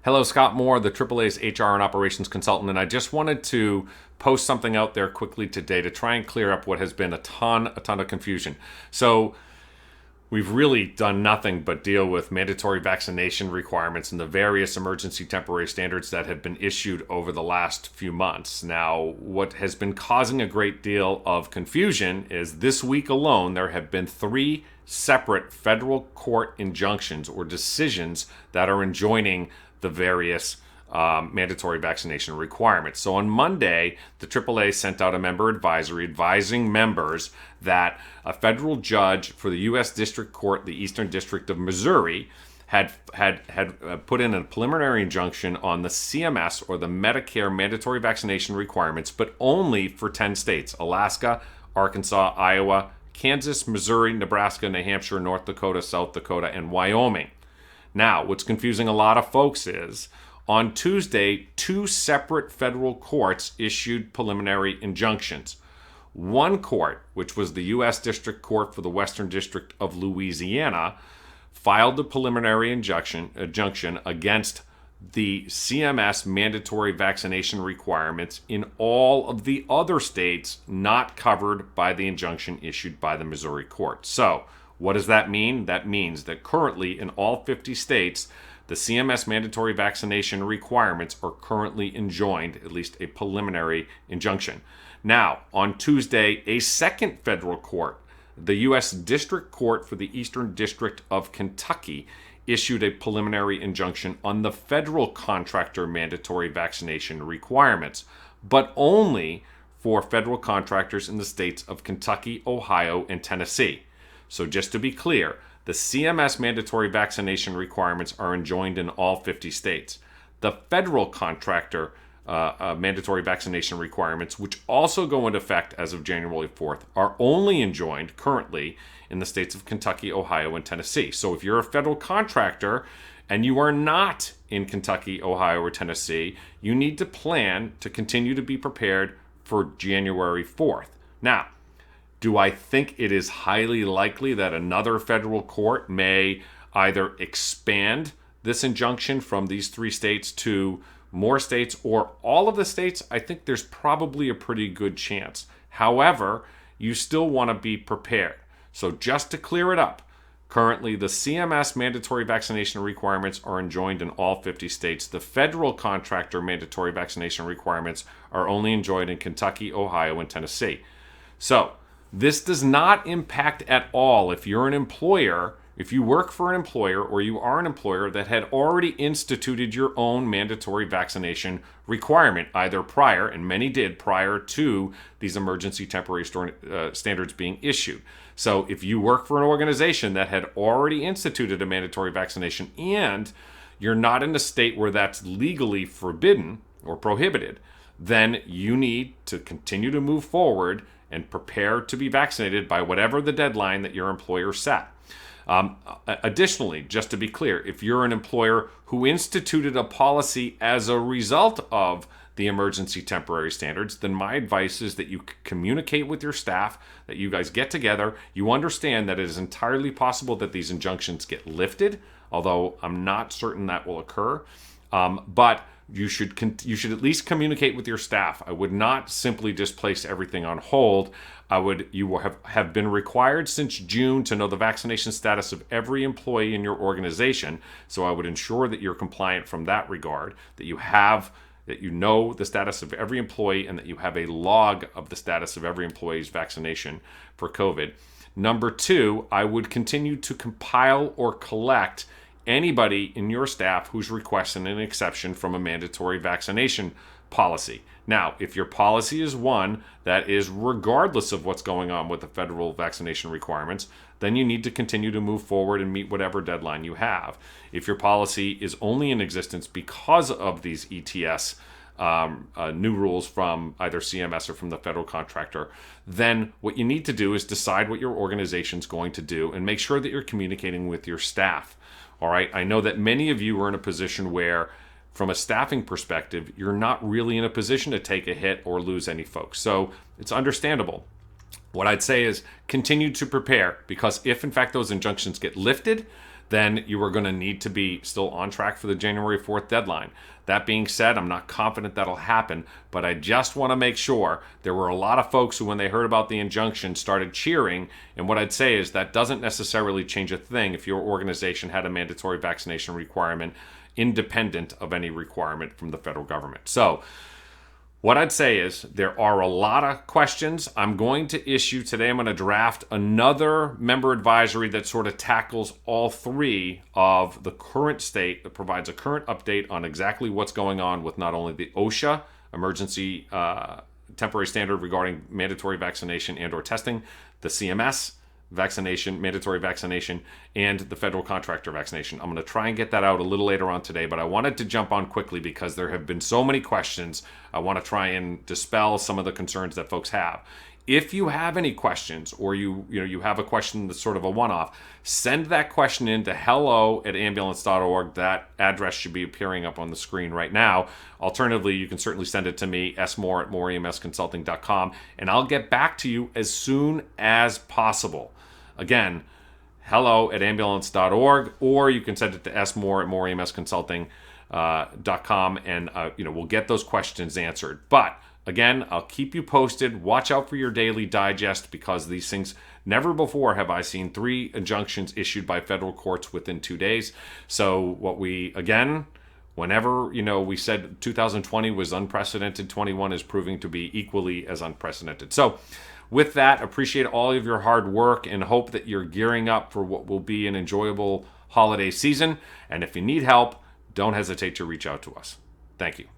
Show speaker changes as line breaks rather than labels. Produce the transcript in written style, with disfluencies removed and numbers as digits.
Hello, Scott Moore, the AAA's HR and Operations Consultant, and I just wanted to post something out there quickly today to try and clear up what has been a ton of confusion. So we've really done nothing but deal with mandatory vaccination requirements and the various emergency temporary standards that have been issued over the last few months. Now, what has been causing a great deal of confusion is this week alone, there have been 3 separate federal court injunctions or decisions that are enjoining the various mandatory vaccination requirements. So on Monday, the AAA sent out a member advisory advising members that a federal judge for the U.S. District Court, the Eastern District of Missouri, had put in a preliminary injunction on the CMS or the Medicare mandatory vaccination requirements, but only for 10 states: Alaska, Arkansas, Iowa, Kansas, Missouri, Nebraska, New Hampshire, North Dakota, South Dakota, and Wyoming. Now, what's confusing a lot of folks is on Tuesday, 2 separate federal courts issued preliminary injunctions. One court, which was the U.S. District Court for the Western District of Louisiana, filed the preliminary injunction against the CMS mandatory vaccination requirements in all of the other states not covered by the injunction issued by the Missouri court. So, what does that mean? That means that currently in all 50 states, the CMS mandatory vaccination requirements are currently enjoined, at least a preliminary injunction. Now, on Tuesday, a second federal court, the U.S. District Court for the Eastern District of Kentucky, issued a preliminary injunction on the federal contractor mandatory vaccination requirements, but only for federal contractors in the states of Kentucky, Ohio, and Tennessee. So just to be clear, the CMS mandatory vaccination requirements are enjoined in all 50 states. The federal contractor mandatory vaccination requirements, which also go into effect as of January 4th, are only enjoined currently in the states of Kentucky, Ohio, and Tennessee. So if you're a federal contractor and you are not in Kentucky, Ohio, or Tennessee, you need to plan to continue to be prepared for January 4th. Now, do I think it is highly likely that another federal court may either expand this injunction from these 3 states to more states or all of the states? I think there's probably a pretty good chance. However, you still want to be prepared. So just to clear it up, currently the CMS mandatory vaccination requirements are enjoined in all 50 states. The federal contractor mandatory vaccination requirements are only enjoined in Kentucky, Ohio, and Tennessee. So this does not impact at all if you're an employer, if you work for an employer or you are an employer that had already instituted your own mandatory vaccination requirement, either prior, and many did prior to these emergency temporary standards being issued. So if you work for an organization that had already instituted a mandatory vaccination and you're not in a state where that's legally forbidden or prohibited, then you need to continue to move forward and prepare to be vaccinated by whatever the deadline that your employer set. Additionally, just to be clear, if you're an employer who instituted a policy as a result of the emergency temporary standards, then my advice is that you communicate with your staff, that you guys get together, you understand that it is entirely possible that these injunctions get lifted, although I'm not certain that will occur, but you should at least communicate with your staff. I would not simply just place everything on hold. You have been required since June to know the vaccination status of every employee in your organization. So I would ensure that you're compliant from that regard, that you know the status of every employee and that you have a log of the status of every employee's vaccination for COVID. Number 2, I would continue to compile or collect anybody in your staff who's requesting an exception from a mandatory vaccination policy. Now, if your policy is one that is regardless of what's going on with the federal vaccination requirements, then you need to continue to move forward and meet whatever deadline you have. If your policy is only in existence because of these ETS new rules from either CMS or from the federal contractor, then what you need to do is decide what your organization's going to do and make sure that you're communicating with your staff. All right, I know that many of you are in a position where, from a staffing perspective, you're not really in a position to take a hit or lose any folks. So it's understandable. What I'd say is continue to prepare, because if in fact those injunctions get lifted, then you are going to need to be still on track for the January 4th deadline. That being said, I'm not confident that'll happen, but I just want to make sure. There were a lot of folks who, when they heard about the injunction, started cheering, and what I'd say is that doesn't necessarily change a thing if your organization had a mandatory vaccination requirement independent of any requirement from the federal government. So what I'd say is there are a lot of questions. I'm going to issue today, I'm going to draft another member advisory that sort of tackles all three of the current state, that provides a current update on exactly what's going on with not only the OSHA emergency temporary standard regarding mandatory vaccination and or testing, the CMS vaccination, mandatory vaccination, and the federal contractor vaccination. I'm going to try and get that out a little later on today, but I wanted to jump on quickly because there have been so many questions. I want to try and dispel some of the concerns that folks have. If you have any questions, or you have a question that's sort of a one-off, send that question in to hello@ambulance.org. That address should be appearing up on the screen right now. Alternatively, you can certainly send it to me, smore@moreemsconsulting.com, and I'll get back to you as soon as possible. Again, hello@ambulance.org, or you can send it to smore@moreemsconsulting.com, and we'll get those questions answered. But again, I'll keep you posted. Watch out for your daily digest, because these things, never before have I seen 3 injunctions issued by federal courts within 2 days. So whenever we said 2020 was unprecedented, 21 is proving to be equally as unprecedented. So with that, appreciate all of your hard work and hope that you're gearing up for what will be an enjoyable holiday season. And if you need help, don't hesitate to reach out to us. Thank you.